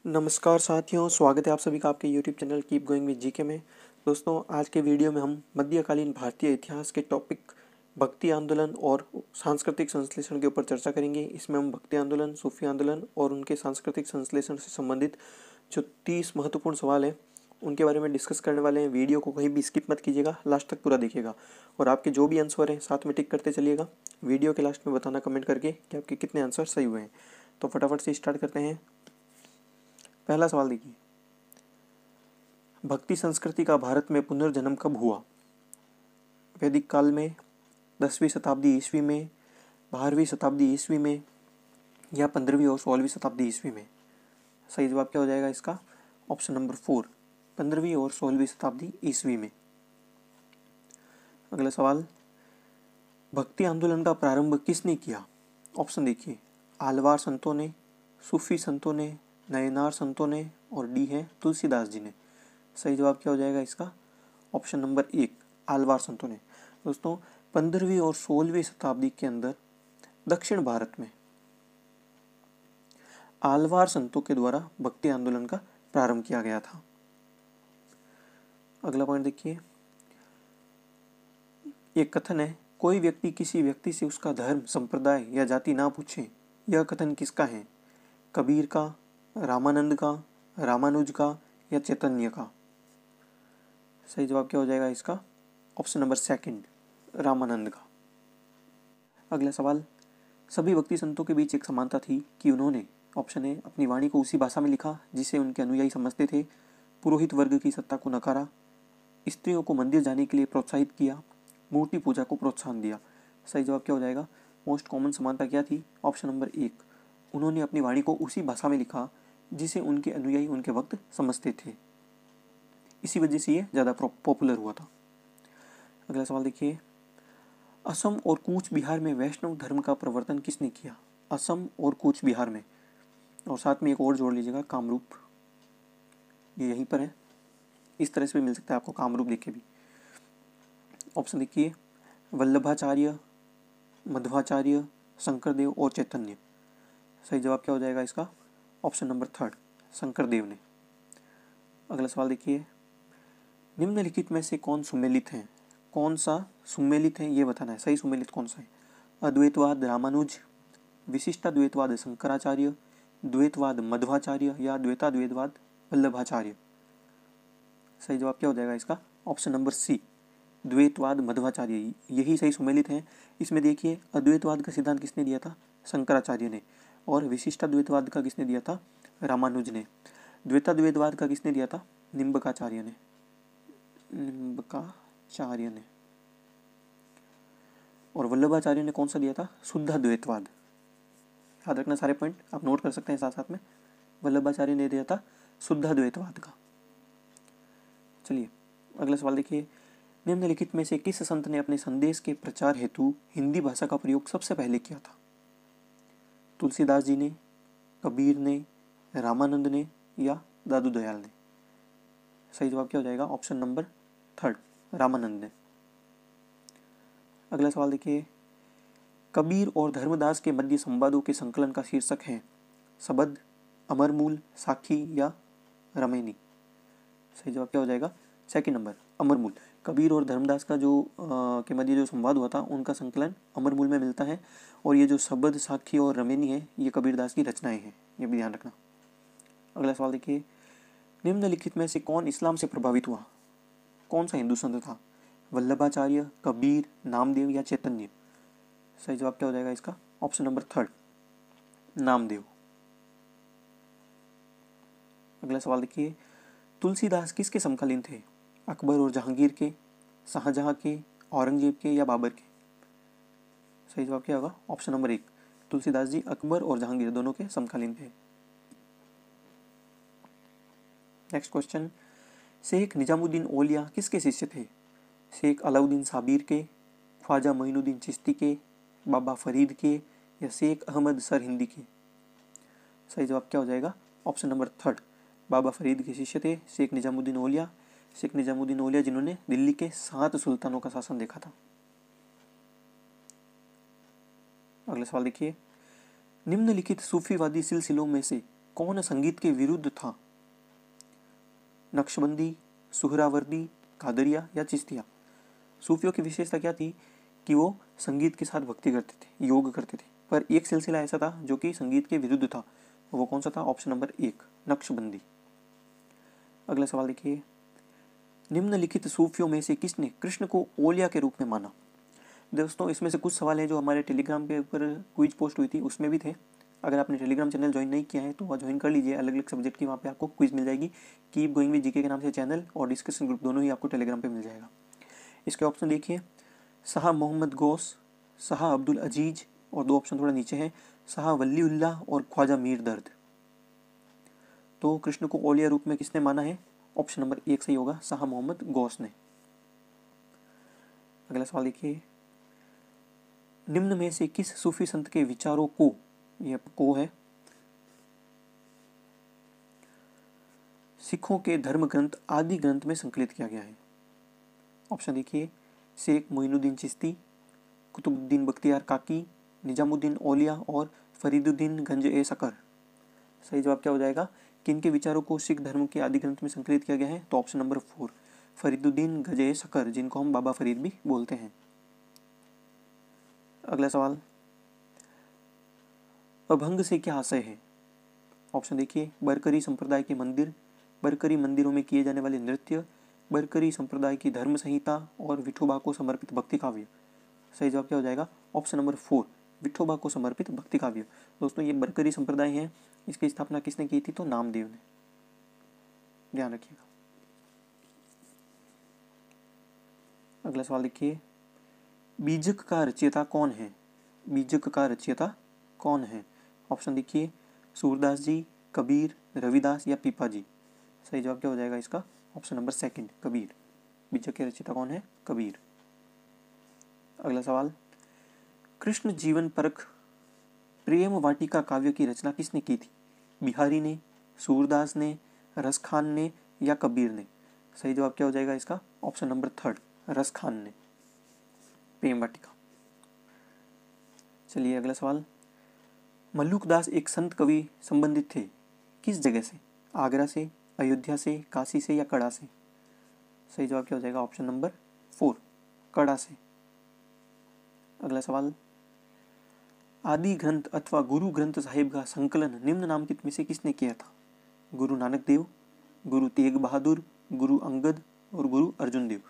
नमस्कार साथियों, स्वागत है आप सभी का आपके YouTube channel keep going with GK में। दोस्तों, आज के वीडियो में हम मध्यकालीन भारतीय इतिहास के टॉपिक भक्ति आंदोलन और सांस्कृतिक संश्लेषण के ऊपर चर्चा करेंगे। इसमें हम भक्ति आंदोलन, सूफी आंदोलन और उनके सांस्कृतिक संश्लेषण से संबंधित जो 30 महत्वपूर्ण सवाल हैं उनके बारे में डिस्कस करने वाले हैं। वीडियो को कहीं भी स्किप मत कीजिएगा, लास्ट तक पूरा देखिएगा और आपके जो भी आंसर हैं साथ में टिक करते चलिएगा। वीडियो के लास्ट में बताना कमेंट करके कि आपके कितने आंसर सही हुए हैं। तो फटाफट से स्टार्ट करते हैं। पहला सवाल देखिए, भक्ति संस्कृति का भारत में पुनर्जन्म कब हुआ? वैदिक काल में, 10वीं शताब्दी ईस्वी में, 12वीं शताब्दी ईस्वी में या 15वीं और 16वीं शताब्दी ईस्वी में? सही जवाब क्या हो जाएगा इसका? ऑप्शन नंबर 4, 15वीं और 16वीं शताब्दी ईस्वी में। अगला सवाल, भक्ति आंदोलन का प्रारंभ किसने किया? ऑप्शन देखिए, आलवार संतों ने, सूफी संतों ने, नयनार संतों ने और डी है तुलसीदास जी ने। सही जवाब क्या हो जाएगा इसका? ऑप्शन नंबर 1, आलवार संतों ने। दोस्तों, 15वीं और 16वीं शताब्दी के अंदर दक्षिण भारत में आलवार संतों के द्वारा भक्ति आंदोलन का प्रारंभ किया गया था। अगला पॉइंट देखिए, एक कथन है, कोई व्यक्ति किसी व्यक्ति से उसका धर्म, संप्रदाय या जाति ना पूछे। यह कथन किसका है? कबीर का, रामानंद का, रामानुज का या चैतन्य का? सही जवाब क्या हो जाएगा इसका? ऑप्शन नंबर 2, रामानंद का। अगला सवाल, सभी भक्ति संतों के बीच एक समानता थी कि उन्होंने, ऑप्शन ए, अपनी वाणी को उसी भाषा में लिखा जिसे उनके अनुयायी समझते थे, पुरोहित वर्ग की सत्ता को नकारा, स्त्रियों को मंदिर जाने के लिए प्रोत्साहित किया, मूर्ति पूजा को प्रोत्साहन दिया। सही जवाब क्या हो जाएगा? मोस्ट कॉमन समानता क्या थी? ऑप्शन नंबर 1, उन्होंने अपनी वाणी को उसी भाषा में लिखा जिसे उनके अनुयायी उनके वक्त समझते थे। इसी वजह से ये ज़्यादा पॉपुलर हुआ था। अगला सवाल देखिए, असम और कूच बिहार में वैष्णव धर्म का प्रवर्तन किसने किया? असम और कूच बिहार में, और साथ में एक और जोड़ लीजिएगा, कामरूप, ये यहीं पर है। इस तरह से भी मिल सकता है आपको कामरूप देखे भी। ऑप्शन देखिए, वल्लभाचार्य, मध्वाचार्य, शंकरदेव और चैतन्य। सही जवाब क्या हो जाएगा इसका? ऑप्शन नंबर 3, शंकरदेव ने। अगला सवाल देखिए, निम्नलिखित में से कौन सुमेलित है? कौन सा सुमेलित है ये बताना है। सही सुमेलित कौन सा है? अद्वैतवाद रामानुज, विशिष्टाद्वैतवाद शंकराचार्य, द्वैतवाद मध्वाचार्य या द्वैताद्वैतवाद वल्लभाचार्य? सही जवाब क्या हो जाएगा इसका? ऑप्शन नंबर सी, द्वैतवाद मध्वाचार्य, यही सही सुमेलित है। इसमें देखिए, अद्वैतवाद का सिद्धांत किसने दिया था? शंकराचार्य ने। और विशिष्टाद्वैतवाद का किसने दिया था? रामानुज ने। द्वैताद्वैतवाद का किसने दिया था? निम्बकाचार्य ने। और वल्लभाचार्य ने कौन सा दिया था? शुद्धाद्वैतवाद। याद रखना, सारे पॉइंट आप नोट कर सकते हैं साथ साथ में। वल्लभाचार्य ने दिया था शुद्धाद्वैतवाद का। चलिए अगला सवाल देखिए, निम्नलिखित में से किस संत ने अपने संदेश के प्रचार हेतु हिंदी भाषा का प्रयोग सबसे पहले किया था? तुलसीदास जी ने, कबीर ने, रामानंद ने या दादू दयाल ने? सही जवाब क्या हो जाएगा? ऑप्शन नंबर 3, रामानंद ने। अगला सवाल देखिए, कबीर और धर्मदास के मध्य संवादों के संकलन का शीर्षक है सबद, अमरमूल, साखी या रमैनी? सही जवाब क्या हो जाएगा? 2 नंबर, अमरमूल। कबीर और धर्मदास का जो के मध्य जो संवाद हुआ था उनका संकलन अमरमूल में मिलता है। और ये जो सबद, साखी और रमैनी है ये कबीरदास की रचनाएं हैं, ये भी ध्यान रखना। अगला सवाल देखिए, निम्नलिखित में से कौन इस्लाम से प्रभावित हुआ? कौन सा हिंदू संत था? वल्लभाचार्य, कबीर, नामदेव या चैतन्य? सही जवाब क्या हो जाएगा इसका? Option number 3, Namdev. अगला सवाल देखिए, तुलसीदास किसके समकालीन थे? अकबर और जहांगीर के, शाहजहां के, औरंगजेब के या बाबर के? सही जवाब क्या होगा? ऑप्शन नंबर 1, तुलसीदास जी अकबर और जहांगीर दोनों के समकालीन थे। नेक्स्ट क्वेश्चन, शेख निजामुद्दीन औलिया किसके शिष्य थे? शेख अलाउद्दीन साबिर के, ख्वाजा मोइनुद्दीन चिश्ती के, बाबा फरीद के या शेख अहमद सरहिंदी के? सही जवाब क्या हो जाएगा? ऑप्शन नंबर 3, बाबा फरीद के शिष्य थे शेख निजामुद्दीन औलिया। शेख निजामुद्दीन औलिया जिन्होंने दिल्ली के 7 सुल्तानों का शासन देखा था। अगला सवाल देखिए, निम्नलिखित सूफीवादी सिलसिलों में से कौन संगीत के विरुद्ध था? नक्शबंदी, सुहरावर्दी, कादरिया या चिश्तिया? सूफियों की विशेषता क्या थी कि वो संगीत के साथ भक्ति करते थे, योग करते थे, पर एक सिलसिला ऐसा था जो कि संगीत के विरुद्ध था। वो कौन सा था? Option number 1, Naqshbandi. अगला सवाल देखिए, निम्नलिखित सूफियों में से किसने कृष्ण को ओलिया के रूप में माना? दोस्तों, इसमें से कुछ सवाल हैं जो हमारे टेलीग्राम के ऊपर क्विज पोस्ट हुई थी उसमें भी थे। अगर आपने टेलीग्राम चैनल ज्वाइन नहीं किया है तो वह ज्वाइन कर लीजिए। अलग अलग सब्जेक्ट की वहाँ पे आपको क्विज मिल जाएगी। कीप गोइंग विद जीके के नाम से चैनल और डिस्कशन ग्रुप दोनों ही आपको टेलीग्राम पे मिल जाएगा। इसके ऑप्शन देखिए, शाह मोहम्मद गौस, शाह अब्दुल अजीज, और 2 ऑप्शन थोड़ा नीचे हैं, शाह वलीउल्लाह और ख्वाजा मीर दर्द। तो कृष्ण को ओलिया रूप में किसने माना है? ऑप्शन नंबर 1 सही होगा, शाह मोहम्मद गौस ने। अगला सवाल देखिए, निम्न में से किस सूफी संत के विचारों को, यह को है, सिखों के धर्म ग्रंथ आदि ग्रंथ में संकलित किया गया है? ऑप्शन देखिए, शेख मोइनुद्दीन चिश्ती, कुतुबुद्दीन बख्तियार काकी, निजामुद्दीन औलिया और फरीदुद्दीन गंज ए सकर। सही जवाब क्या हो जाएगा? किन के विचारों को सिख धर्म के आदि ग्रंथ में संकलित किया गया है? तो ऑप्शन नंबर 4, फरीदुद्दीन गंज ए सकर, जिनको हम बाबा फरीद भी बोलते हैं। अगला सवाल, अभंग से क्या आशय है? ऑप्शन देखिए, बरकरी संप्रदाय के मंदिर, बरकरी मंदिरों में किए जाने वाले नृत्य, बरकरी संप्रदाय की धर्म संहिता और विठोबा को समर्पित भक्ति काव्य। सही जवाब क्या हो जाएगा? ऑप्शन नंबर 4, विठोबा को समर्पित भक्ति काव्य। दोस्तों, ये बरकरी संप्रदाय है, इसकी स्थापना किसने की थी? तो नामदेव ने। ध्यान रखिएगा। अगला सवाल देखिए, बीजक का रचयिता कौन है? बीजक का रचयिता कौन है? ऑप्शन देखिए, सूरदास जी, कबीर, रविदास या पीपा जी। सही जवाब क्या हो जाएगा इसका? Option number 2, Kabir. बीजक के रचयिता कौन है? कबीर। अगला सवाल, कृष्ण जीवन परख प्रेम वाटिका काव्य की रचना किसने की थी? बिहारी ने, सूरदास ने, रसखान ने या कबीर ने? सही जवाब क्या हो जाएगा इसका? ऑप्शन नंबर 3, रसखान ने, प्रेम वाटिका। चलिए अगला सवाल, मल्लुकदास एक संत कवि संबंधित थे किस जगह से? आगरा से, अयोध्या से, काशी से या कड़ा से? सही जवाब क्या हो जाएगा? ऑप्शन नंबर 4, कड़ा से। अगला सवाल, आदि ग्रंथ अथवा गुरु ग्रंथ साहिब का संकलन निम्ननामित में से किसने किया था? गुरु नानक देव, गुरु तेग बहादुर, गुरु अंगद और गुरु अर्जुन देव।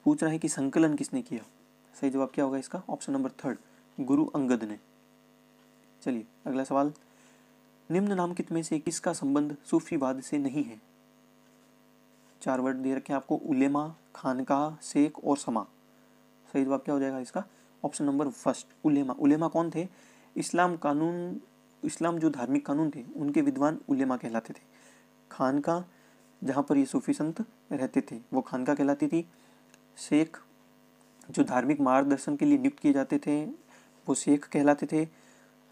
पूछ रहा है कि संकलन किसने किया? सही जवाब क्या होगा इसका? ऑप्शन नंबर 3, गुरु अंगद ने। चलिए अगला सवाल, निम्ननामित में से किसका संबंध सूफीवाद से नहीं है? 4 वर्ड दे रखे हैं आपको, उलेमा, खानकाह, शेख और समा। सही जवाब क्या हो जाएगा इसका? ऑप्शन नंबर 1, उलेमा। उलेमा कौन थे? इस्लाम जो धार्मिक कानून थे उनके विद्वान उलेमा कहलाते थे। खानकाह, जहाँ पर ये सूफी संत रहते थे, वो खानकाह कहलाती थी। शेख, जो धार्मिक मार्गदर्शन के लिए नियुक्त किए जाते थे, वो शेख कहलाते थे।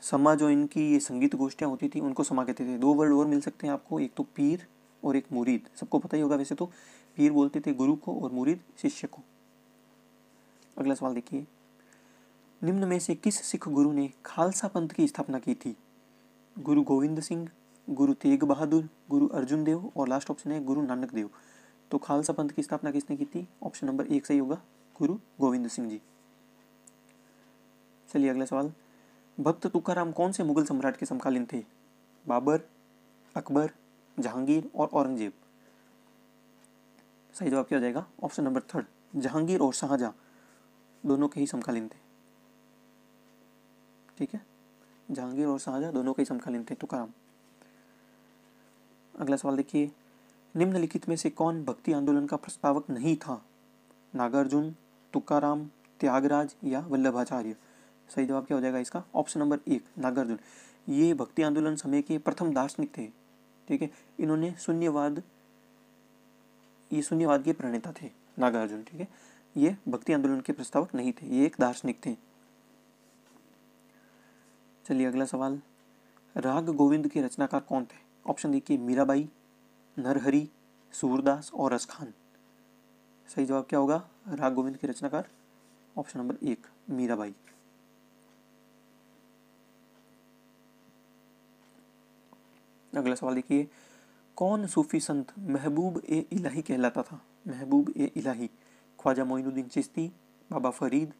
समा, जो इनकी ये संगीत गोष्ठियाँ होती थी, उनको समा कहते थे। 2 वर्ड और मिल सकते हैं आपको, एक तो पीर और एक मुरीद। सबको पता ही होगा वैसे तो, पीर बोलते थे गुरु को और मुरीद शिष्य को। अगला सवाल देखिए, निम्न में से किस सिख गुरु ने खालसा पंथ की स्थापना की थी? गुरु गोविंद सिंह, गुरु तेग बहादुर, गुरु अर्जुन देव और लास्ट ऑप्शन है गुरु नानक देव। तो खालसा पंथ की स्थापना किसने की थी? ऑप्शन नंबर 1 सही होगा, गुरु गोविंद सिंह जी। चलिए अगला सवाल, भक्त तुकाराम कौन से मुगल सम्राट के समकालीन थे? बाबर, अकबर, जहांगीर और औरंगजेब। सही जवाब क्या हो जाएगा? ऑप्शन नंबर 3, जहांगीर और शाहजहां दोनों के ही समकालीन थे। ठीक है, जहांगीर और शाहजहां दोनों के ही समकालीन थे तुकाराम। अगला सवाल देखिए, निम्नलिखित में से कौन भक्ति आंदोलन का प्रस्तावक नहीं था? नागार्जुन, तुकाराम, त्यागराज या वल्लभाचार्य। सही जवाब क्या हो जाएगा इसका? Option number 1, Nagarjuna. ये भक्ति आंदोलन समय के प्रथम दार्शनिक थे। ठीक है, इन्होंने शून्यवाद के प्रणेता थे नागार्जुन। ठीक है, ये भक्ति आंदोलन के प्रस्तावक नहीं थे, ये एक दार्शनिक थे। चलिए अगला सवाल, राग गोविंद के रचनाकार कौन थे? ऑप्शन देखिए, मीराबाई, नरहरि, सूरदास और रसखान। सही जवाब क्या होगा राग गोविंद के रचनाकार? Option number 1, Mirabai. अगला सवाल देखिए, कौन सूफी संत महबूब ए इलाही कहलाता था? महबूब ए इलाही, ख्वाजा मोइनुद्दीन चिश्ती, बाबा फरीद,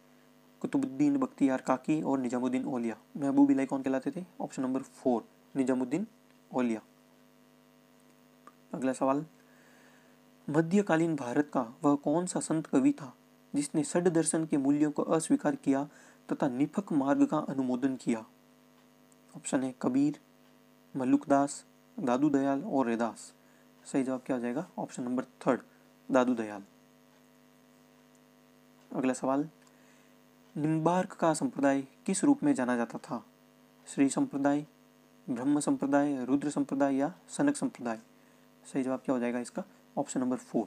कुतुबुद्दीन बख्तियार काकी और निजामुद्दीन औलिया। महबूब इलाही कौन कहलाते थे? ऑप्शन नंबर 4 निजामुद्दीन औलिया। अगला सवाल, मध्यकालीन भारत का वह कौन सा संत कवि था जिसने षड दर्शन के मूल्यों को अस्वीकार किया तथा निफक मार्ग का अनुमोदन किया? ऑप्शन है कबीर, मल्लुकदास, दादू दयाल और रैदास। सही जवाब क्या हो जाएगा? ऑप्शन नंबर 3 दादू दयाल। अगला सवाल, निम्बार्क का संप्रदाय किस रूप में जाना जाता था? श्री संप्रदाय, ब्रह्म संप्रदाय, रुद्र संप्रदाय या सनक संप्रदाय? सही जवाब क्या हो जाएगा इसका? ऑप्शन नंबर 4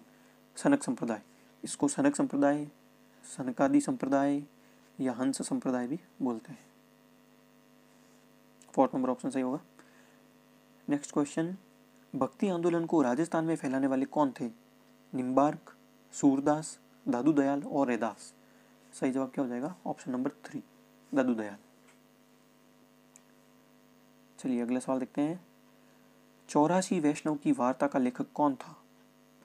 सनक संप्रदाय। इसको सनक संप्रदाय, सनकादि संप्रदाय या हंस संप्रदाय भी बोलते हैं। 4 नंबर ऑप्शन सही होगा। नेक्स्ट क्वेश्चन, भक्ति आंदोलन को राजस्थान में फैलाने वाले कौन थे? निम्बार्क, सूरदास, दादू दयाल और रैदास। सही जवाब क्या हो जाएगा? ऑप्शन नंबर 3 दादू दयाल। चलिए अगला सवाल देखते हैं, 84 वैष्णव की वार्ता का लेखक कौन था?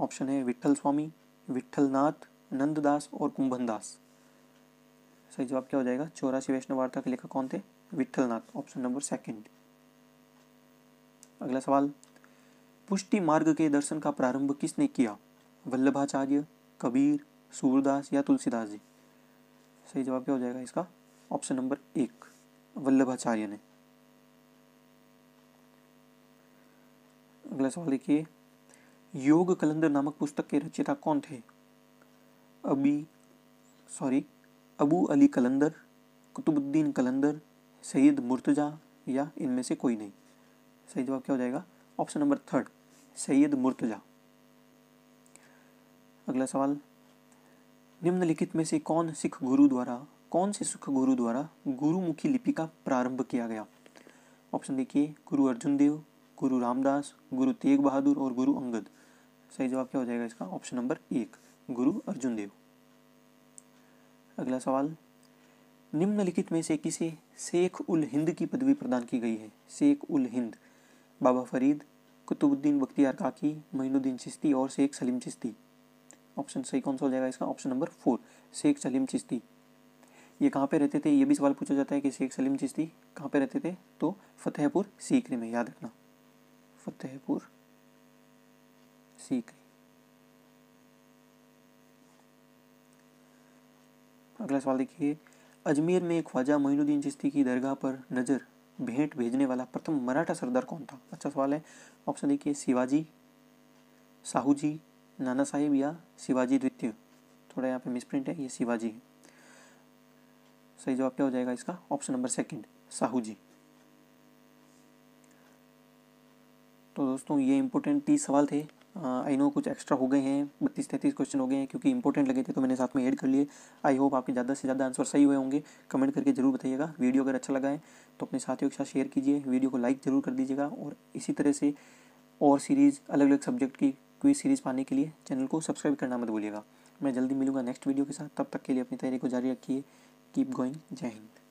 ऑप्शन है विट्ठल स्वामी, विट्ठलनाथ, नंददास और कुंभनदास। सही जवाब क्या हो जाएगा? 84 वैष्णव वार्ता के लेखक कौन थे? Vitthalnath, option number 2। अगला सवाल, पुष्टि मार्ग के दर्शन का प्रारंभ किसने किया? वल्लभाचार्य, कबीर, सूरदास या तुलसीदास जी? सही जवाब क्या हो जाएगा इसका? ऑप्शन नंबर 1 वल्लभाचार्य ने। अगला सवाल देखिए, योग कलंदर नामक पुस्तक के रचयिता कौन थे? अबू अली कलंदर, कुतुबुद्दीन कलंदर, सैयद मुर्तजा या इनमें से कोई नहीं? सही जवाब क्या हो जाएगा? Option number 3 Syed Murtaza. अगला सवाल, निम्नलिखित में से कौन से सिख गुरु द्वारा गुरुमुखी लिपि का प्रारंभ किया गया? ऑप्शन देखिए, गुरु अर्जुन देव, गुरु रामदास, गुरु तेग बहादुर और गुरु अंगद। सही जवाब क्या हो जाएगा इसका? ऑप्शन नंबर 1 गुरु अर्जुन देव। अगला सवाल, निम्नलिखित में से किसे शेख उल हिंद की पदवी प्रदान की गई है? शेख उल हिंद, बाबा फरीद, कुतुबुद्दीन बख्तियार काकी, मोइनुद्दीन चिश्ती और शेख सलीम चिश्ती। ऑप्शन सही कौन सा हो जाएगा इसका? Option number 4 Sheikh Salim Chishti. ये कहाँ पे रहते थे? ये भी सवाल पूछा जाता है कि शेख सलीम चिश्ती कहाँ पे रहते थे? तो फतेहपुर सीकरी में, याद रखना, फतेहपुर सीकरी। अगला सवाल देखिए, अजमेर में ख्वाजा मोइनुद्दीन चिश्ती की दरगाह पर नजर भेंट भेजने वाला प्रथम मराठा सरदार कौन था? अच्छा सवाल है। ऑप्शन देखिए, शिवाजी, साहूजी, नाना साहेब या शिवाजी द्वितीय। थोड़ा यहाँ पे मिसप्रिंट है, ये शिवाजी है। सही जवाब क्या हो जाएगा इसका? Option number 2 Sahuji. तो दोस्तों ये इंपॉर्टेंट 30 सवाल थे। आई नो कुछ एक्स्ट्रा हो गए हैं, 32-33 क्वेश्चन हो गए हैं, क्योंकि इंपॉर्टेंट लगे थे तो मैंने साथ में ऐड कर लिए। आई होप आपके ज़्यादा से ज़्यादा आंसर सही हुए होंगे। कमेंट करके जरूर बताइएगा। वीडियो अगर अच्छा लगा है तो अपने साथियों के साथ शेयर कीजिए, वीडियो को लाइक जरूर कर दीजिएगा। और इसी तरह से और सीरीज़, अलग अलग सब्जेक्ट की क्विज सीरीज़ पाने के लिए चैनल को सब्सक्राइब करना मत भूलिएगा। मैं जल्दी मिलूंगा नेक्स्ट वीडियो के साथ। तब तक के लिए अपनी तैयारी को जारी रखिए। Keep going. जय हिंद।